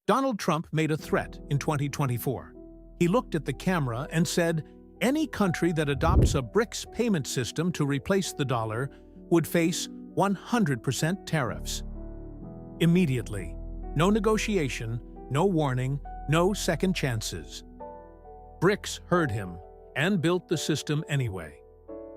Donald Trump made a threat in 2024. He looked at the camera and said, any country that adopts a BRICS payment system to replace the dollar would face 100% tariffs. Immediately. No negotiation, no warning, no second chances. BRICS heard him and built the system anyway.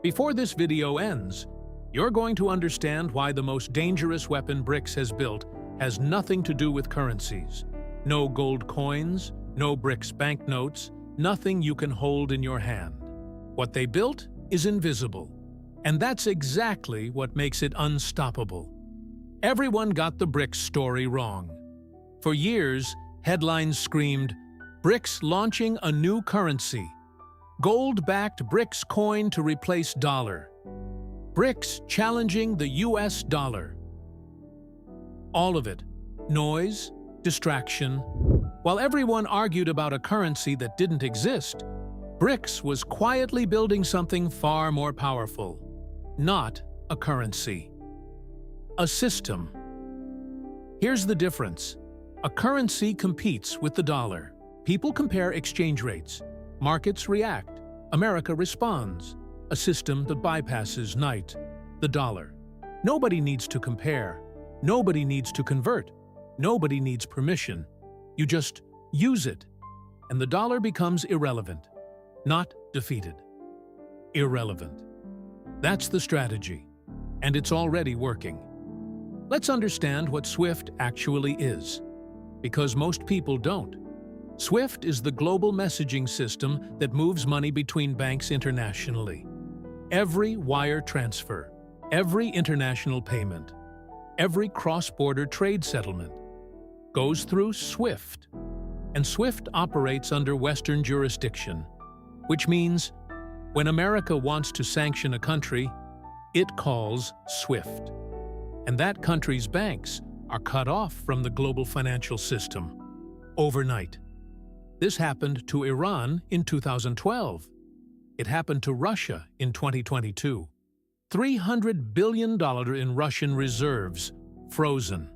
Before this video ends, you're going to understand why the most dangerous weapon BRICS has built has nothing to do with currencies. No gold coins, no BRICS banknotes, nothing you can hold in your hand. What they built is invisible, and that's exactly what makes it unstoppable. Everyone got the BRICS story wrong. For years, headlines screamed, BRICS launching a new currency. Gold-backed BRICS coin to replace dollar. BRICS challenging the US dollar. All of it. Noise, distraction. While everyone argued about a currency that didn't exist, BRICS was quietly building something far more powerful. Not a currency. A system. Here's the difference. A currency competes with the dollar. People compare exchange rates. Markets react. America responds. A system that bypasses night, the dollar. Nobody needs to compare. Nobody needs to convert. Nobody needs permission. You just use it, and the dollar becomes irrelevant. Not defeated. Irrelevant. That's the strategy, and it's already working. Let's understand what SWIFT actually is, because most people don't. SWIFT is the global messaging system that moves money between banks internationally. Every wire transfer, every international payment, every cross-border trade settlement goes through SWIFT, and SWIFT operates under Western jurisdiction, which means when America wants to sanction a country, it calls SWIFT, and that country's banks are cut off from the global financial system overnight. This happened to Iran in 2012. It happened to Russia in 2022. $300 billion in Russian reserves frozen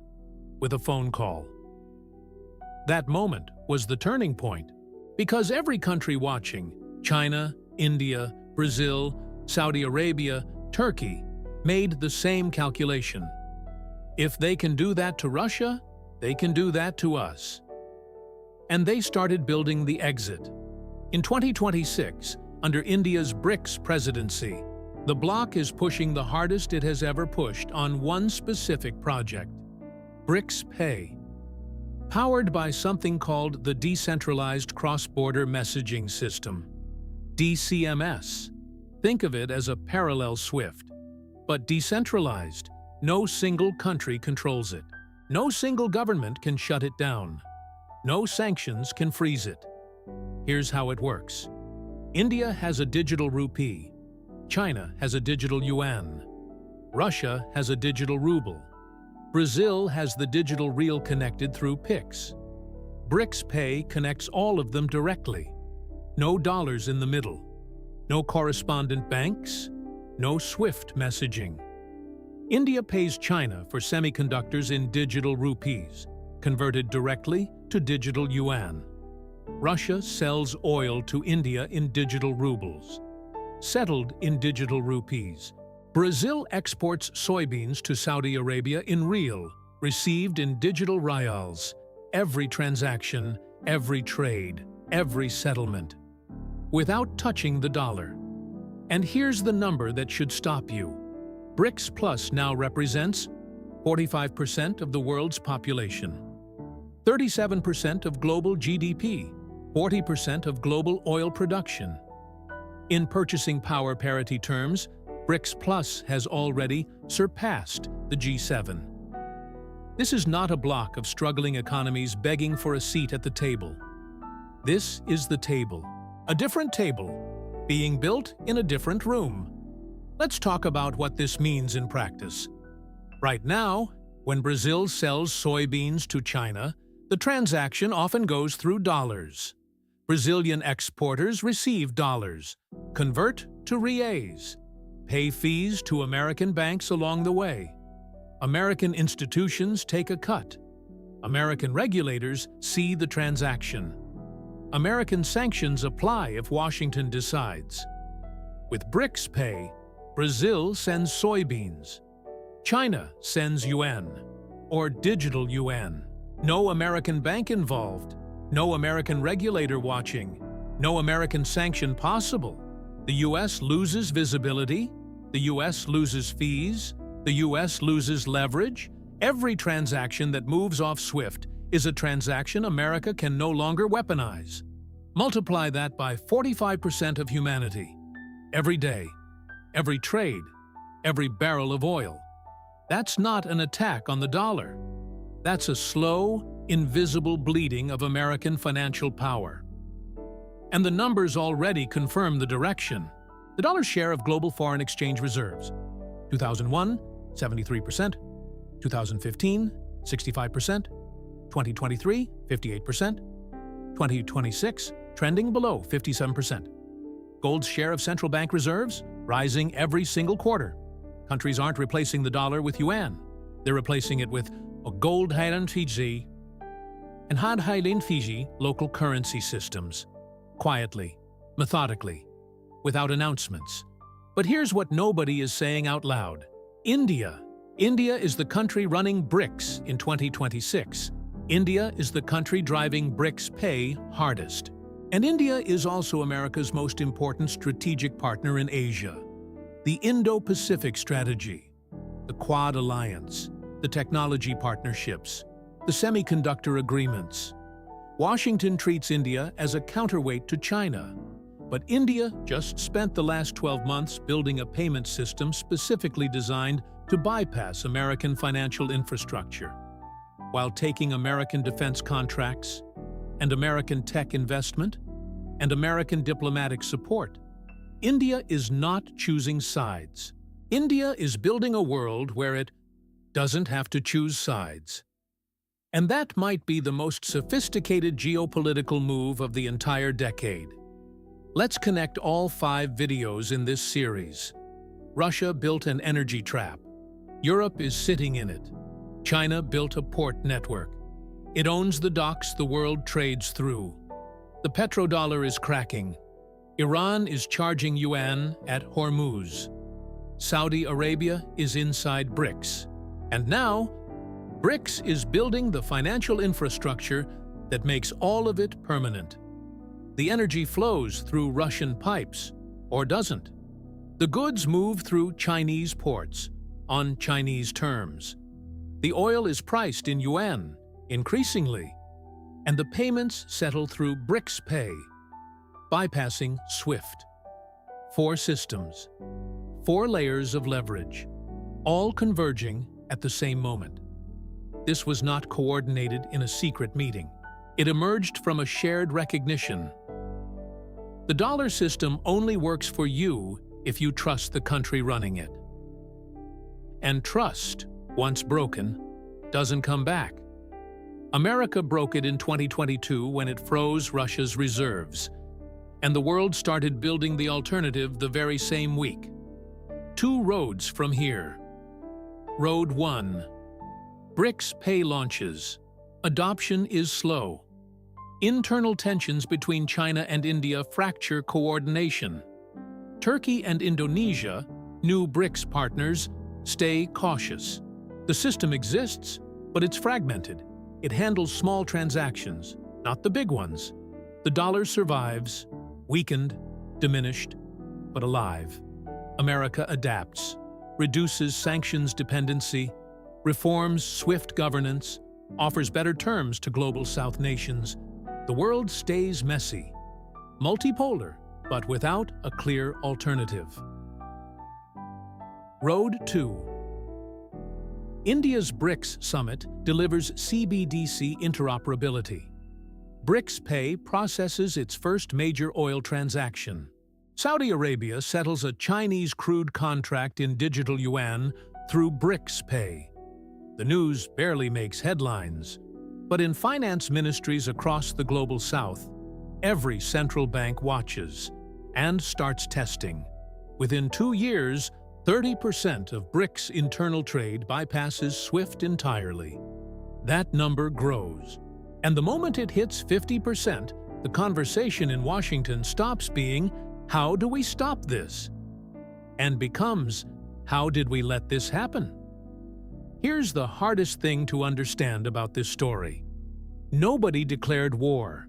with a phone call. That moment was the turning point, because every country watching, China, India, Brazil, Saudi Arabia, Turkey, made the same calculation. If they can do that to Russia, they can do that to us. And they started building the exit. In 2026, under India's BRICS presidency, the bloc is pushing the hardest it has ever pushed on one specific project, BRICS Pay. Powered by something called the Decentralized Cross-Border Messaging System, DCMS. Think of it as a parallel SWIFT, but decentralized. No single country controls it. No single government can shut it down. No sanctions can freeze it. Here's how it works. India has a digital rupee. China has a digital yuan. Russia has a digital ruble. Brazil has the digital real connected through PIX. BRICS Pay connects all of them directly. No dollars in the middle. No correspondent banks. No SWIFT messaging. India pays China for semiconductors in digital rupees, converted directly to digital yuan. Russia sells oil to India in digital rubles, settled in digital rupees. Brazil exports soybeans to Saudi Arabia in real, received in digital rials. Every transaction, every trade, every settlement, without touching the dollar. And here's the number that should stop you. BRICS Plus now represents 45% of the world's population, 37% of global GDP, 40% of global oil production. In purchasing power parity terms, BRICS Plus has already surpassed the G7. This is not a block of struggling economies begging for a seat at the table. This is the table, a different table, being built in a different room. Let's talk about what this means in practice. Right now, when Brazil sells soybeans to China, the transaction often goes through dollars. Brazilian exporters receive dollars, convert to reais, pay fees to American banks along the way. American institutions take a cut. American regulators see the transaction. American sanctions apply if Washington decides. With BRICS Pay, Brazil sends soybeans. China sends Yuan, or digital Yuan. No American bank involved. No American regulator watching. No American sanction possible. The U.S. loses visibility. The U.S. loses fees. The U.S. loses leverage. Every transaction that moves off SWIFT is a transaction America can no longer weaponize. Multiply that by 45% of humanity. Every day, every trade, every barrel of oil. That's not an attack on the dollar. That's a slow, invisible bleeding of American financial power. And the numbers already confirm the direction. The dollar's share of global foreign exchange reserves: 2001, 73%, 2015, 65%, 2023, 58%, 2026, trending below 57%. Gold's share of central bank reserves, rising every single quarter. Countries aren't replacing the dollar with yuan. They're replacing it with a gold Highland Fiji and Had Highland Fiji local currency systems. Quietly, methodically, without announcements. But here's what nobody is saying out loud. India. India is the country running BRICS in 2026. India is the country driving BRICS Pay hardest. And India is also America's most important strategic partner in Asia. The Indo-Pacific strategy, the Quad Alliance, the technology partnerships, the semiconductor agreements. Washington treats India as a counterweight to China. But India just spent the last 12 months building a payment system specifically designed to bypass American financial infrastructure, while taking American defense contracts and American tech investment and American diplomatic support. India is not choosing sides. India is building a world where it doesn't have to choose sides. And that might be the most sophisticated geopolitical move of the entire decade. Let's connect all 5 videos in this series. Russia built an energy trap. Europe is sitting in it. China built a port network. It owns the docks the world trades through. The petrodollar is cracking. Iran is charging yuan at Hormuz. Saudi Arabia is inside BRICS. And now, BRICS is building the financial infrastructure that makes all of it permanent. The energy flows through Russian pipes, or doesn't. The goods move through Chinese ports, on Chinese terms. The oil is priced in yuan, increasingly, and the payments settle through BRICS Pay, bypassing SWIFT. 4 systems, 4 layers of leverage, all converging at the same moment. This was not coordinated in a secret meeting. It emerged from a shared recognition. The dollar system only works for you if you trust the country running it. And trust, once broken, doesn't come back. America broke it in 2022 when it froze Russia's reserves, and the world started building the alternative the very same week. 2 roads from here. Road 1. BRICS Pay launches. Adoption is slow. Internal tensions between China and India fracture coordination. Turkey and Indonesia, new BRICS partners, stay cautious. The system exists, but it's fragmented. It handles small transactions, not the big ones. The dollar survives, weakened, diminished, but alive. America adapts, reduces sanctions dependency, reforms SWIFT governance, offers better terms to global South nations. The world stays messy, multipolar, but without a clear alternative. Road 2. India's BRICS summit delivers CBDC interoperability. BRICS Pay processes its first major oil transaction. Saudi Arabia settles a Chinese crude contract in digital yuan through BRICS Pay. The news barely makes headlines, but in finance ministries across the global south, every central bank watches and starts testing. Within 2 years, 30% of BRICS internal trade bypasses SWIFT entirely. that number grows. And the moment it hits 50%, the conversation in Washington stops being, "How do we stop this?" and becomes, "How did we let this happen?" Here's the hardest thing to understand about this story. Nobody declared war.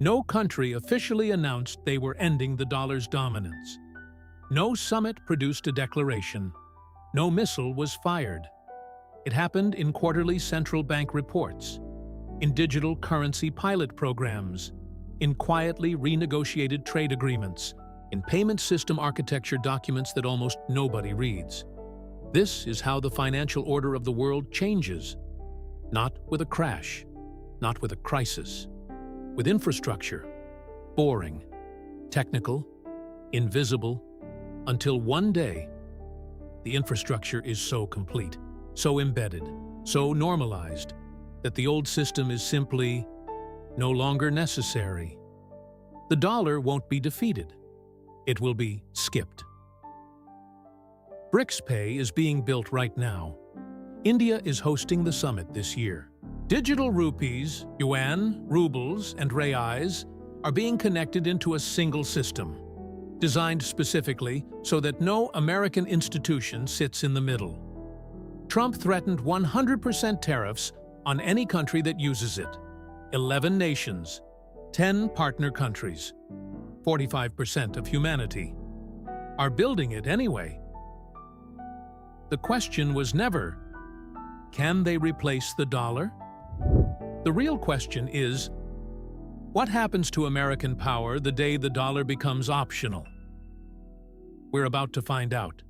No country officially announced they were ending the dollar's dominance. No summit produced a declaration. No missile was fired. It happened in quarterly central bank reports, in digital currency pilot programs, in quietly renegotiated trade agreements, in payment system architecture documents that almost nobody reads. This is how the financial order of the world changes. Not with a crash, not with a crisis. With infrastructure, boring, technical, invisible, until one day, the infrastructure is so complete, so embedded, so normalized, that the old system is simply no longer necessary. The dollar won't be defeated. It will be skipped. BRICS Pay is being built right now. India is hosting the summit this year. Digital rupees, Yuan, rubles, and reais are being connected into a single system, designed specifically so that no American institution sits in the middle. Trump threatened 100% tariffs on any country that uses it. 11 nations, 10 partner countries, 45% of humanity, are building it anyway. The question was never, can they replace the dollar? The real question is, what happens to American power the day the dollar becomes optional? We're about to find out.